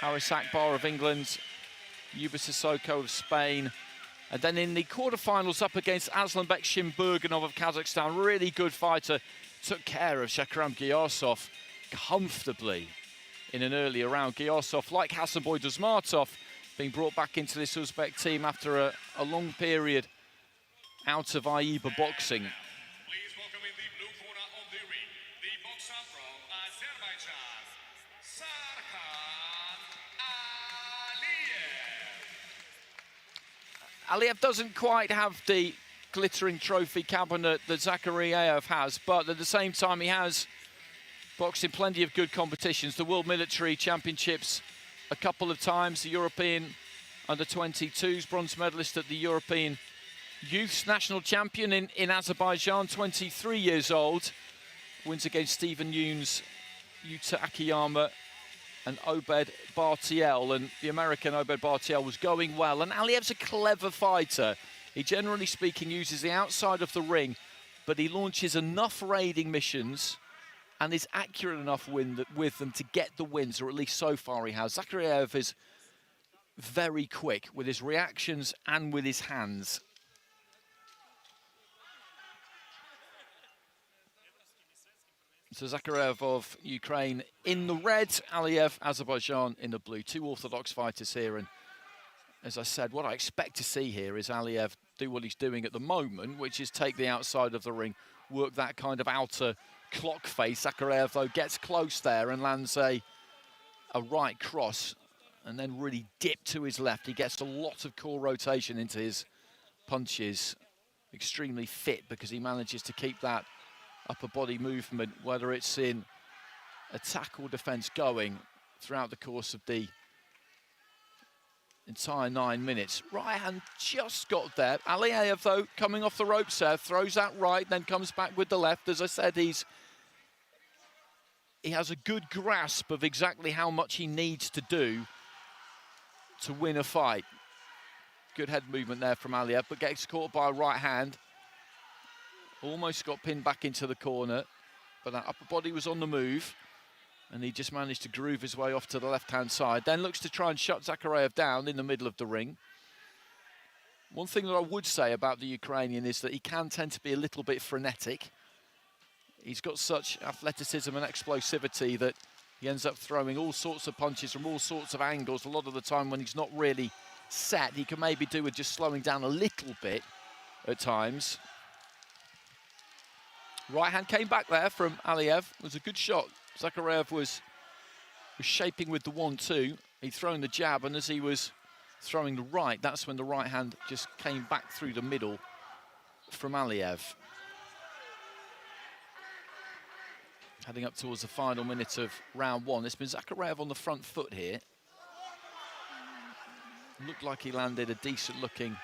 Haris Akbar of England, Yuba Sissoko of Spain. And then in the quarterfinals up against Aslanbek Shimburganov of Kazakhstan, really good fighter, took care of Shakram Giyasov comfortably in an earlier round. Giyasov, like Hasanboy Duzmatov, being brought back into this Uzbek team after a long period out of AIBA boxing. Please welcome in the blue corner of the ring, the boxer from Azerbaijan, Sarkhan Aliyev. Aliyev doesn't quite have the glittering trophy cabinet that Zakhariev has, but at the same time he has boxed in plenty of good competitions. The World Military Championships a couple of times, the European Under-22s, bronze medalist at the European Youths National Champion in Azerbaijan, 23 years old. Wins against Stephen Younes, Yuta Akiyama and Obed Bartiel. And the American Obed Bartiel was going well. And Aliyev's a clever fighter. He, generally speaking, uses the outside of the ring, but he launches enough raiding missions and is accurate enough with them to get the wins, or at least so far he has. Zakhariev is very quick with his reactions and with his hands. So Zakhariev of Ukraine in the red, Aliyev, Azerbaijan in the blue. Two orthodox fighters here, and as I said, what I expect to see here is Aliyev do what he's doing at the moment, which is take the outside of the ring, work that kind of outer clock face. Zakhariev, though, gets close there and lands a right cross and then really dip to his left. He gets a lot of core rotation into his punches. Extremely fit because he manages to keep that upper body movement, whether it's in attack or defense, going throughout the course of the entire 9 minutes. Right hand just got there. Aliyev, though, coming off the ropes there, throws that right, then comes back with the left. As I said, he has a good grasp of exactly how much he needs to do to win a fight. Good head movement there from Aliyev, but gets caught by a right hand. Almost got pinned back into the corner, but that upper body was on the move, and he just managed to groove his way off to the left-hand side. Then looks to try and shut Zakhariev down in the middle of the ring. One thing that I would say about the Ukrainian is that he can tend to be a little bit frenetic. He's got such athleticism and explosivity that he ends up throwing all sorts of punches from all sorts of angles. A lot of the time when he's not really set, he can maybe do with just slowing down a little bit at times. Right hand came back there from Aliyev. It was a good shot. Zakhariev was shaping with the 1-2. He'd thrown the jab, and as he was throwing the right, that's when the right hand just came back through the middle from Aliyev. Heading up towards the final minute of round one. It's been Zakhariev on the front foot here. Looked like he landed a decent-looking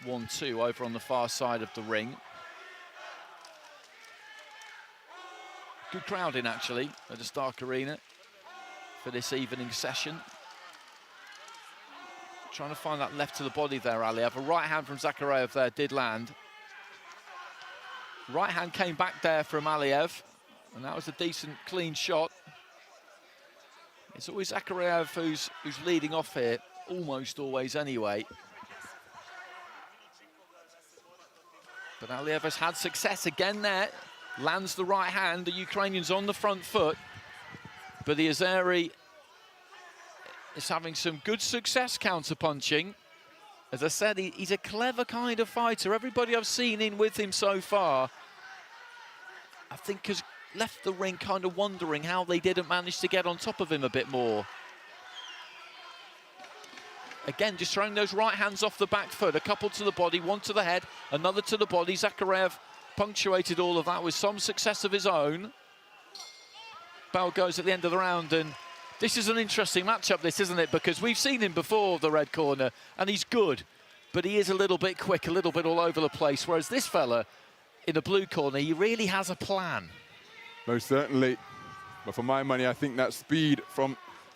1-2 over on the far side of the ring. Good crowd in, actually, at the Stark Arena for this evening session. Trying to find that left to the body there, Aliyev. A right hand from Zakhariev there did land. Right hand came back there from Aliyev, and that was a decent, clean shot. It's always Zakhariev who's leading off here, almost always anyway. But Aliyev has had success again there. Lands the right hand, the Ukrainian's on the front foot, but the Azeri is having some good success counter-punching. As I said, he's a clever kind of fighter. Everybody I've seen in with him so far, I think, has left the ring kind of wondering how they didn't manage to get on top of him a bit more. Again, just throwing those right hands off the back foot, a couple to the body, one to the head, another to the body. Zakhariev punctuated all of that with some success of his own. Bell goes at the end of the round, and this is an interesting matchup, this, isn't it? Because we've seen him before, the red corner, and he's good, but he is a little bit quick, a little bit all over the place, whereas this fella in the blue corner, he really has a plan. Most certainly. But for my money, I think that speed from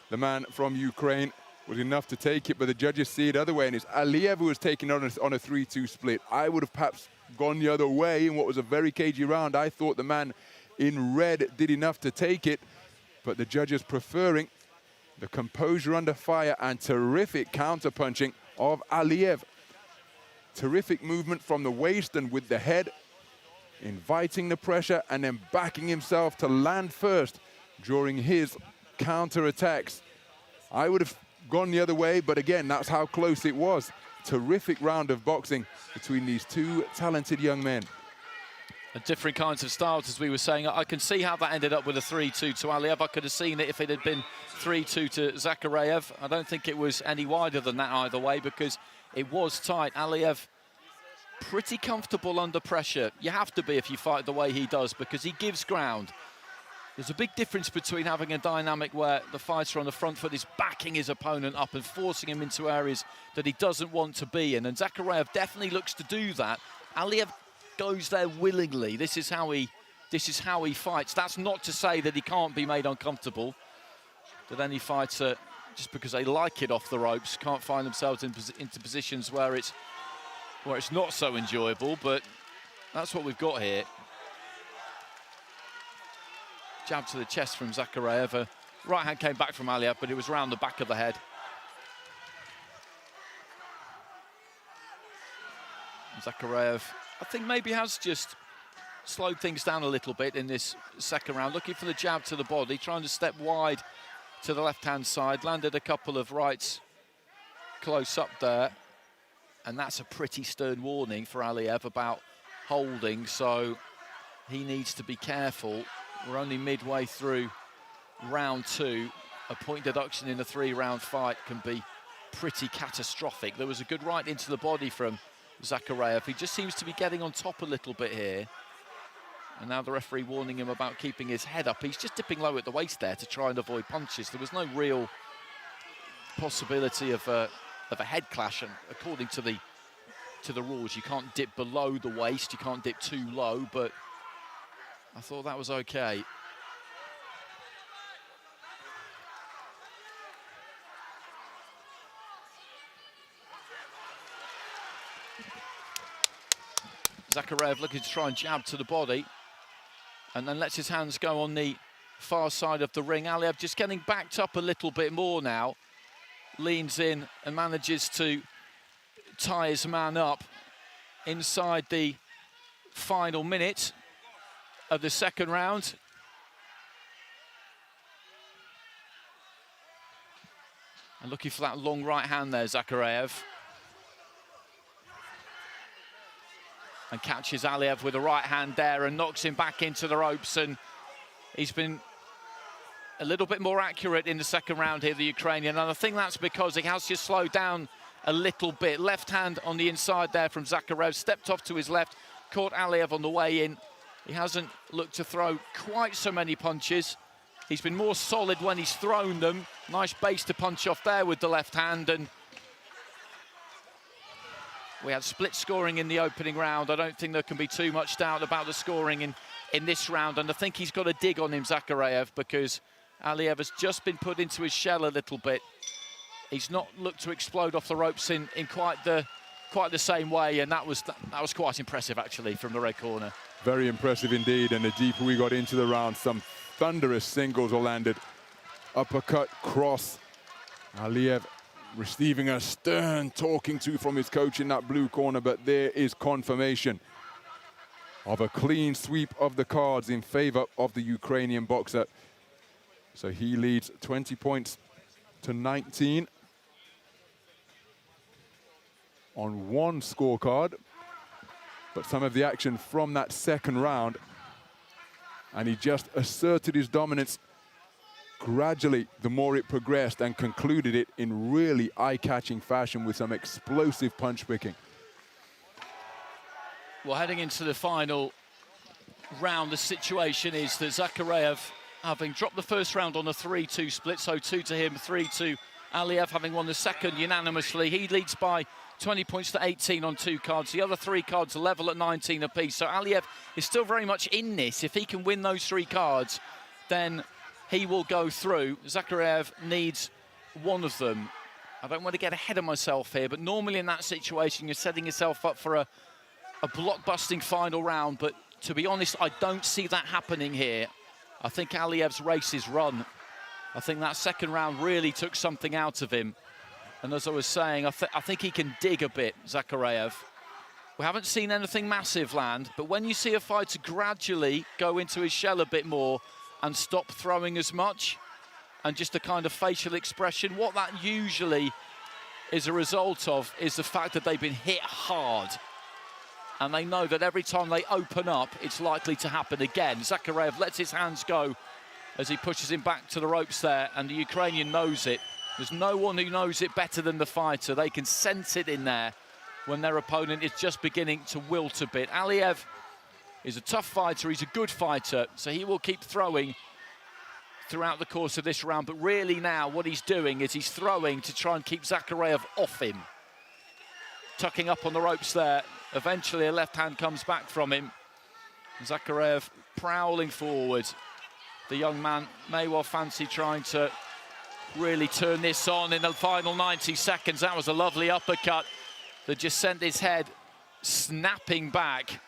the man from Ukraine was enough to take it, but the judges see it other way, and it's Aliyev who was taking on a 3-2 split. I would have perhaps gone the other way in what was a very cagey round. I thought the man in red did enough to take it, but the judges preferring the composure under fire and terrific counter-punching of ALIYEV. Terrific movement from the waist and with the head, inviting the pressure and then backing himself to land first during his counter-attacks. I would have gone the other way, but again, that's how close it was. Terrific round of boxing between these two talented young men. And different kinds of styles, as we were saying. I can see how that ended up with a 3-2 to ALIYEV. I could have seen it if it had been 3-2 to ZAKHARIEV. I don't think it was any wider than that either way, because it was tight. ALIYEV pretty comfortable under pressure. You have to be if you fight the way he does, because he gives ground. There's a big difference between having a dynamic where the fighter on the front foot is backing his opponent up and forcing him into areas that he doesn't want to be in. And ZAKHARIEV definitely looks to do that. ALIYEV goes there willingly. This is how he fights. That's not to say that he can't be made uncomfortable. That any fighter, just because they like it off the ropes, can't find themselves into positions where it's not so enjoyable. But that's what we've got here. Jab to the chest from ZAKHARIEV. Right hand came back from ALIYEV, but it was round the back of the head. ZAKHARIEV, I think, maybe has just slowed things down a little bit in this second round, looking for the jab to the body, trying to step wide to the left-hand side, landed a couple of rights close up there, and that's a pretty stern warning for ALIYEV about holding, so he needs to be careful. We're only midway through round 2. A point deduction in a 3-round fight can be pretty catastrophic. There was a good right into the body from ZAKHARIEV. He just seems to be getting on top a little bit here. And now the referee warning him about keeping his head up. He's just dipping low at the waist there to try and avoid punches. There was no real possibility of a head clash. And according to the rules, you can't dip below the waist. You can't dip too low, but I thought that was okay. ZAKHARIEV looking to try and jab to the body, and then lets his hands go on the far side of the ring. ALIYEV just getting backed up a little bit more now. Leans in and manages to tie his man up inside the final minute of the second round. And looking for that long right hand there, ZAKHARIEV. And catches ALIYEV with a right hand there and knocks him back into the ropes. And he's been a little bit more accurate in the second round here, the Ukrainian. And I think that's because he has just slowed down a little bit. Left hand on the inside there from ZAKHARIEV. Stepped off to his left, caught ALIYEV on the way in. He hasn't looked to throw quite so many punches. He's been more solid when he's thrown them. Nice base to punch off there with the left hand. And we had split scoring in the opening round. I don't think there can be too much doubt about the scoring in this round. And I think he's got a dig on him, ZAKHARIEV, because ALIYEV has just been put into his shell a little bit. He's not looked to explode off the ropes in quite the same way, and that was quite impressive actually from the red corner. Very impressive indeed, and the deeper we got into the round, some thunderous singles were landed. Uppercut, cross. ALIYEV receiving a stern talking to from his coach in that blue corner, but there is confirmation of a clean sweep of the cards in favor of the Ukrainian boxer. So he leads 20 points to 19 on one scorecard. But some of the action from that second round, and he just asserted his dominance gradually the more it progressed and concluded it in really eye-catching fashion with some explosive punch picking. Well, heading into the final round, the situation is that ZAKHARIEV, having dropped the first round on a 3-2 split, so 2 to him, 3 to ALIYEV, having won the second unanimously. He leads by 20 points to 18 on 2 cards. The other 3 cards are level at 19 apiece. So ALIYEV is still very much in this. If he can win those 3 cards, then he will go through. ZAKHARIEV needs one of them. I don't want to get ahead of myself here, but normally in that situation, you're setting yourself up for a blockbusting final round. But to be honest, I don't see that happening here. I think ALIYEV's race is run. I think that second round really took something out of him. And as I was saying, I think he can dig a bit, Zakhariev. We haven't seen anything massive land, but when you see a fighter gradually go into his shell a bit more and stop throwing as much, and just a kind of facial expression, what that usually is a result of is the fact that they've been hit hard. And they know that every time they open up, it's likely to happen again. Zakhariev lets his hands go as he pushes him back to the ropes there, and the Ukrainian knows it. There's no one who knows it better than the fighter. They can sense it in there when their opponent is just beginning to wilt a bit. Aliyev is a tough fighter, he's a good fighter, so he will keep throwing throughout the course of this round, but really now what he's doing is he's throwing to try and keep Zakhariev off him. Tucking up on the ropes there. Eventually a left hand comes back from him. Zakhariev prowling forward. The young man may well fancy trying to really turn this on in the final 90 seconds. That was a lovely uppercut that just sent his head snapping back.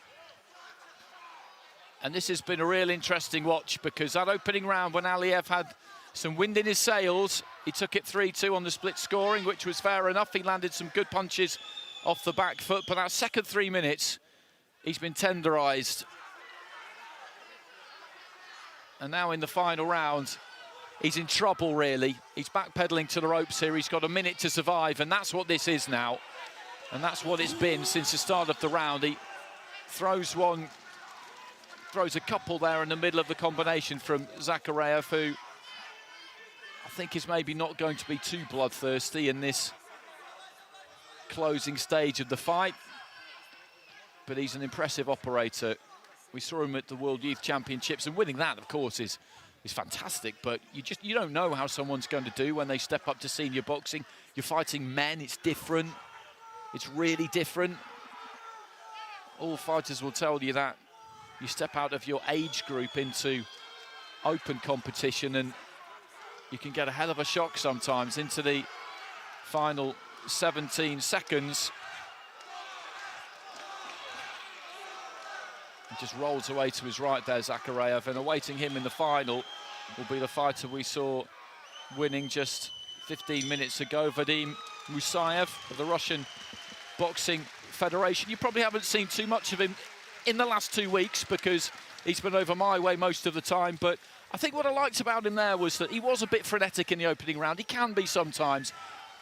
And this has been a real interesting watch, because that opening round, when Aliyev had some wind in his sails, he took it 3-2 on the split scoring, which was fair enough. He landed some good punches off the back foot, but that second 3 minutes, he's been tenderized. And now in the final round, he's in trouble, really. He's backpedaling to the ropes here. He's got a minute to survive, and that's what this is now. And that's what it's been since the start of the round. He throws a couple there in the middle of the combination from Zakhariev, who I think is maybe not going to be too bloodthirsty in this closing stage of the fight. But he's an impressive operator. We saw him at the World Youth Championships, and winning that, of course, is fantastic. But you don't know how someone's going to do when they step up to senior boxing. You're fighting men, it's different. It's really different. All fighters will tell you that. You step out of your age group into open competition and you can get a hell of a shock sometimes into the final 17 seconds. He just rolls away to his right there, Zakhariev, and awaiting him in the final will be the fighter we saw winning just 15 minutes ago, Vadim Musayev of the Russian Boxing Federation. You probably haven't seen too much of him in the last 2 weeks because he's been over my way most of the time, but I think what I liked about him there was that he was a bit frenetic in the opening round. He can be sometimes.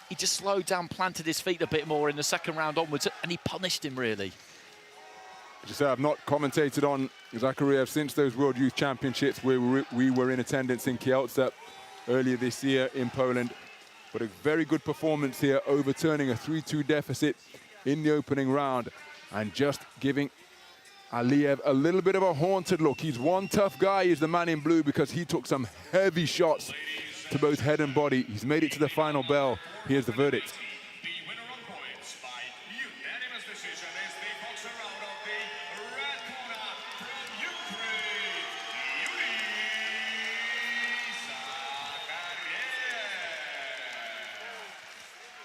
He just slowed down, planted his feet a bit more in the second round onwards, and he punished him, really. As you say, I've not commentated on Zakhariev since those World Youth Championships where we were in attendance in Kielce earlier this year in Poland. But a very good performance here, overturning a 3-2 deficit in the opening round and just giving Aliyev a little bit of a haunted look. He's one tough guy, is the man in blue, because he took some heavy shots to both head and body. He's made it to the final bell. Here's the verdict. The winner on points by unanimous decision is the boxer out of the red corner from Ukraine, Yurii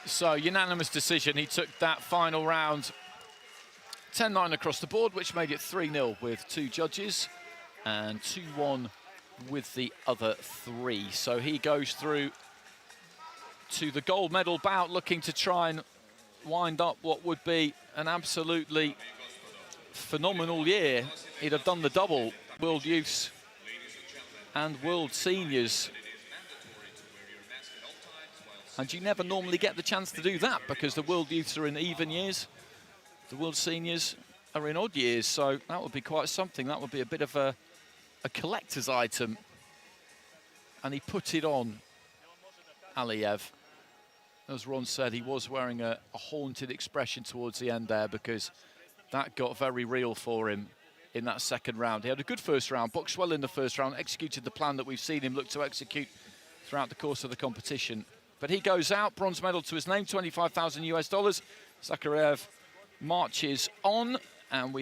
Zakhariev. So, unanimous decision. He took that final round 10-9 across the board, which made it 3-0 with 2 judges and 2-1 with the other 3. So he goes through to the gold medal bout, looking to try and wind up what would be an absolutely phenomenal year. He'd have done the double, World Youths and World Seniors. And you never normally get the chance to do that because the World Youths are in even years. The World Seniors are in odd years, so that would be quite something. That would be a bit of a collector's item. And he put it on, Aliyev. As Ron said, he was wearing a haunted expression towards the end there because that got very real for him in that second round. He had a good first round, boxed well in the first round, executed the plan that we've seen him look to execute throughout the course of the competition. But he goes out, bronze medal to his name, $25,000 US. Zakhariev marches on, and we